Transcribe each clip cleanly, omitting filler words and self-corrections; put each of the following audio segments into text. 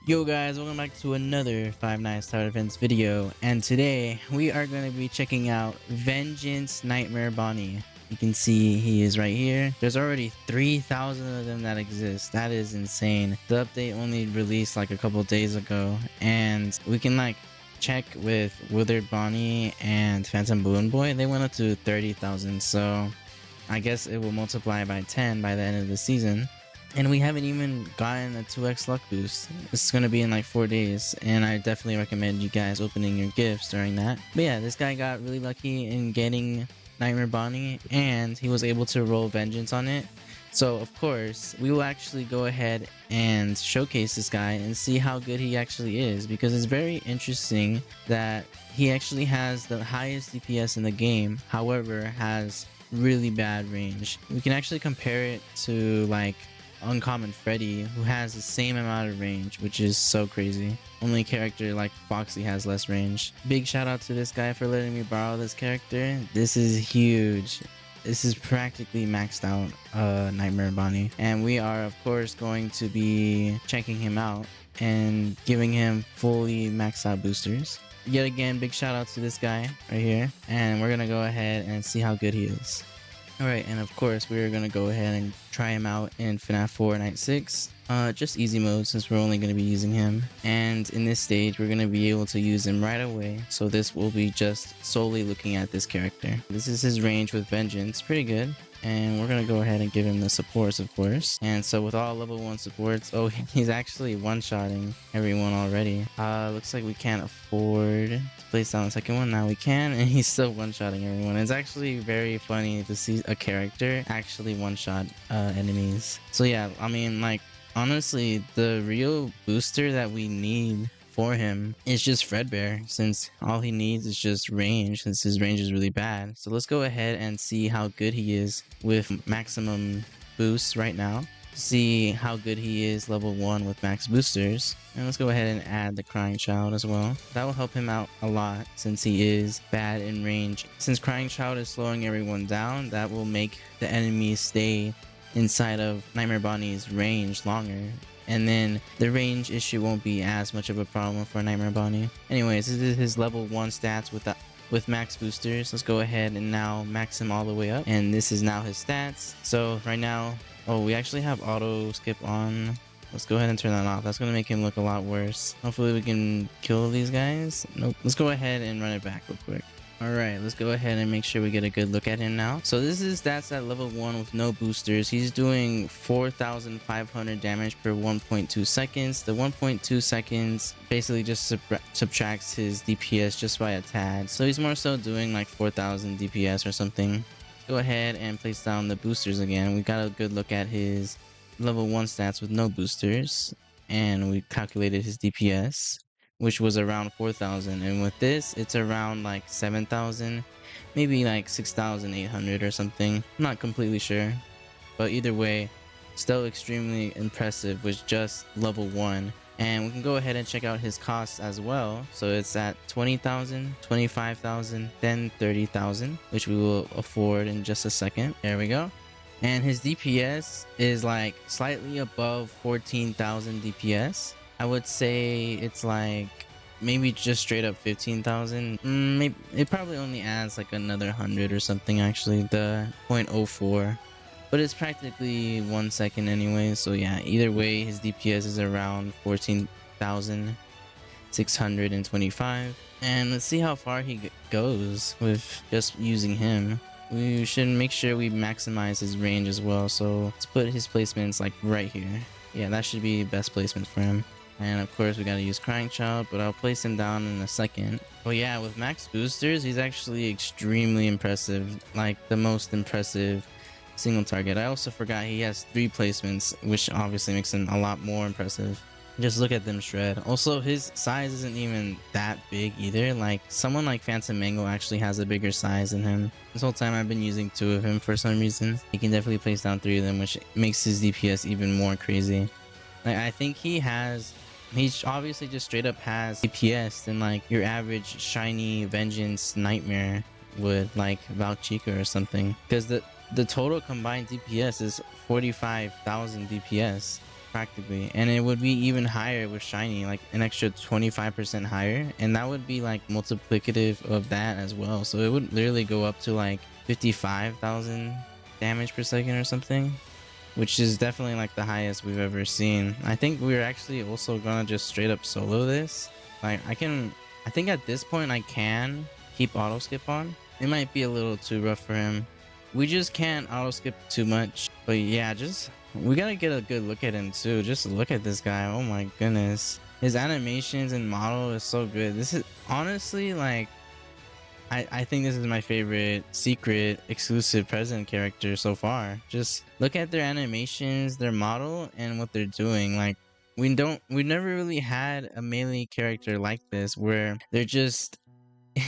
Yo guys, welcome back to another Five Nights Tower Defense video, and today we are going to be checking out Vengeance Nightmare Bonnie. You can see he is right here. There's already 3,000 of them that exist. That is insane. The update only released like a couple days ago, and we can like check with Withered Bonnie and Phantom Balloon Boy. They went up to 30,000, so I guess it will multiply by 10 by the end of the season. And we haven't even gotten a 2x luck boost. This is going to be in like 4 days, and I definitely recommend you guys opening your gifts during that. But yeah, this guy got really lucky in getting Nightmare Bonnie, and he was able to roll Vengeance on it. So of course, we will actually go ahead and showcase this guy and see how good he actually is, because it's very interesting that he actually has the highest DPS in the game, however has really bad range. We can actually compare it to like Uncommon Freddy, who has the same amount of range, which is so crazy. Only character like Foxy has less range. Big shout out to this guy for letting me borrow this character. This is huge. This is practically maxed out Nightmare Bonnie, and we are of course going to be checking him out and giving him fully maxed out boosters. Yet again, big shout out to this guy right here, and we're gonna go ahead and see how good he is. Alright, and of course we're gonna go ahead and try him out in Fnaf 4 Night 6. Just easy mode, since we're only gonna be using him. And in this stage we're gonna be able to use him right away, so this will be just solely looking at this character. This is his range with Vengeance, pretty good. And we're gonna go ahead and give him the supports, of course. And so with all level 1 supports, oh, he's actually one-shotting everyone already. Looks like we can't afford to place down the second one. Now we can, and he's still one-shotting everyone. It's actually very funny to see a character actually one-shot enemies. So yeah, I mean, like, honestly, the real booster that we need for him is just Fredbear, since all he needs is just range, since his range is really bad. So let's go ahead and see how good he is with maximum boosts right now. See how good he is level 1 with max boosters. And let's go ahead and add the Crying Child as well. That will help him out a lot, since he is bad in range. Since Crying Child is slowing everyone down, that will make the enemies stay inside of Nightmare Bonnie's range longer, and then the range issue won't be as much of a problem for Nightmare Bonnie. Anyways, this is his level 1 stats with max boosters. Let's go ahead and now max him all the way up, and this is now his stats. So right now, oh, we actually have auto skip on. Let's go ahead and turn that off. That's gonna make him look a lot worse. Hopefully we can kill these guys. Nope. Let's go ahead and run it back real quick. Alright, let's go ahead and make sure we get a good look at him now. So this is stats at level 1 with no boosters. He's doing 4,500 damage per 1.2 seconds. The 1.2 seconds basically just subtracts his DPS just by a tad. So he's more so doing like 4,000 DPS or something. Go ahead and place down the boosters again. We got a good look at his level 1 stats with no boosters, and we calculated his DPS, which was around 4,000, and with this it's around like 7,000, maybe like 6,800 or something. I'm not completely sure, but either way, still extremely impressive with just level 1. And we can go ahead and check out his costs as well. So it's at 20,000, 25,000, then 30,000, which we will afford in just a second. There we go. And his DPS is like slightly above 14,000 DPS. I would say it's like maybe just straight up 15,000. Maybe it probably only adds like another 100 or something, actually, the 0.04. But it's practically 1 second anyway, so yeah, either way his DPS is around 14,625. And let's see how far he goes with just using him. We should make sure we maximize his range as well, so let's put his placements like right here. Yeah, that should be best placement for him. And of course we gotta use Crying Child, but I'll place him down in a second. Oh yeah, with max boosters he's actually extremely impressive, like the most impressive single target. I also forgot he has 3 placements, which obviously makes him a lot more impressive. Just look at them shred. Also, his size isn't even that big either. Like, someone like Phantom Mango actually has a bigger size than him. This whole time I've been using 2 of him for some reason. He can definitely place down 3 of them, which makes his DPS even more crazy. Like, I think he obviously just straight up has DPS than like your average Shiny Vengeance Nightmare would, like Valchica or something. Because the total combined DPS is 45,000 DPS. practically, and it would be even higher with shiny, like an extra 25% higher, and that would be like multiplicative of that as well. So it would literally go up to like 55,000 damage per second or something, which is definitely like the highest we've ever seen. I think we're actually also gonna just straight up solo this. Like I think at this point I can keep auto skip on. It might be a little too rough for him. We just can't auto skip too much. But yeah, just we gotta get a good look at him too. Just look at this guy. Oh my goodness. His animations and model is so good. This is honestly like I think this is my favorite secret exclusive present character so far. Just look at their animations, their model, and what they're doing. Like we never really had a melee character like this where they're just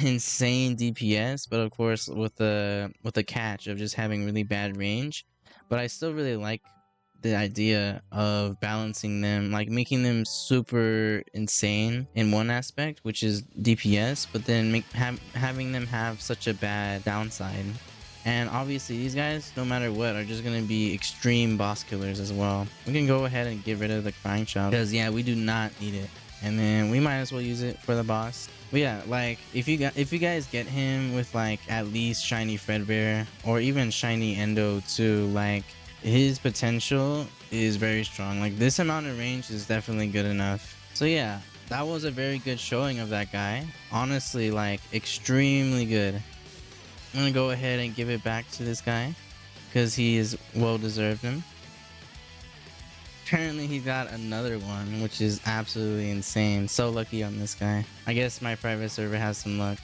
insane DPS, but of course with the catch of just having really bad range. But I still really like the idea of balancing them, like making them super insane in one aspect, which is DPS, but then having them have such a bad downside. And obviously these guys, no matter what, are just gonna be extreme boss killers as well. We can go ahead and get rid of the crying child because yeah, we do not need it. And then we might as well use it for the boss. But yeah, like if you guys get him with like at least shiny Fredbear or even shiny Endo too, like his potential is very strong. Like this amount of range is definitely good enough. So yeah, that was a very good showing of that guy. Honestly, like extremely good. I'm gonna go ahead and give it back to this guy because he is well deserved him. Apparently he got another one, which is absolutely insane. So lucky on this guy. I guess my private server has some luck.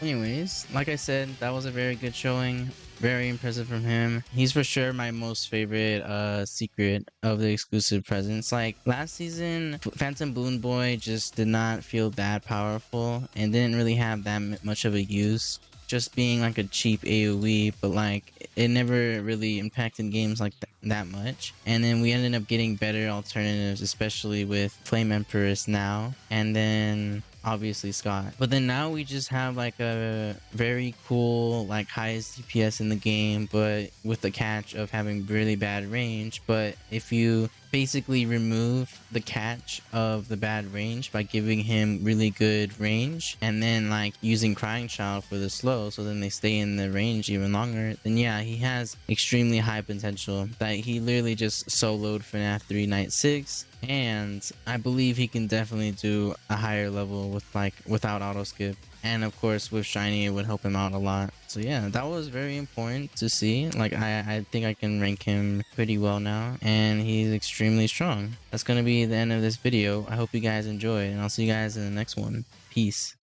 Anyways, like I said, that was a very good showing. Very impressive from him. He's for sure my most favorite secret of the exclusive presents. Like last season, Phantom Balloon Boy just did not feel that powerful and didn't really have that much of a use. Just being like a cheap AoE, but like it never really impacted games like that much. And then we ended up getting better alternatives, especially with Flame Empress now, and then obviously Scott. But then now we just have like a very cool, like highest DPS in the game, but with the catch of having really bad range. But if you basically remove the catch of the bad range by giving him really good range and then like using Crying Child for the slow, so then they stay in the range even longer, then yeah, he has extremely high potential. That he literally just soloed FNAF 3 Night 6, and I believe he can definitely do a higher level with like without auto skip. And of course with shiny it would help him out a lot. So yeah, that was very important to see. Like I think I can rank him pretty well now, and he's extremely strong. That's gonna be the end of this video. I hope you guys enjoyed, and I'll see you guys in the next one. Peace.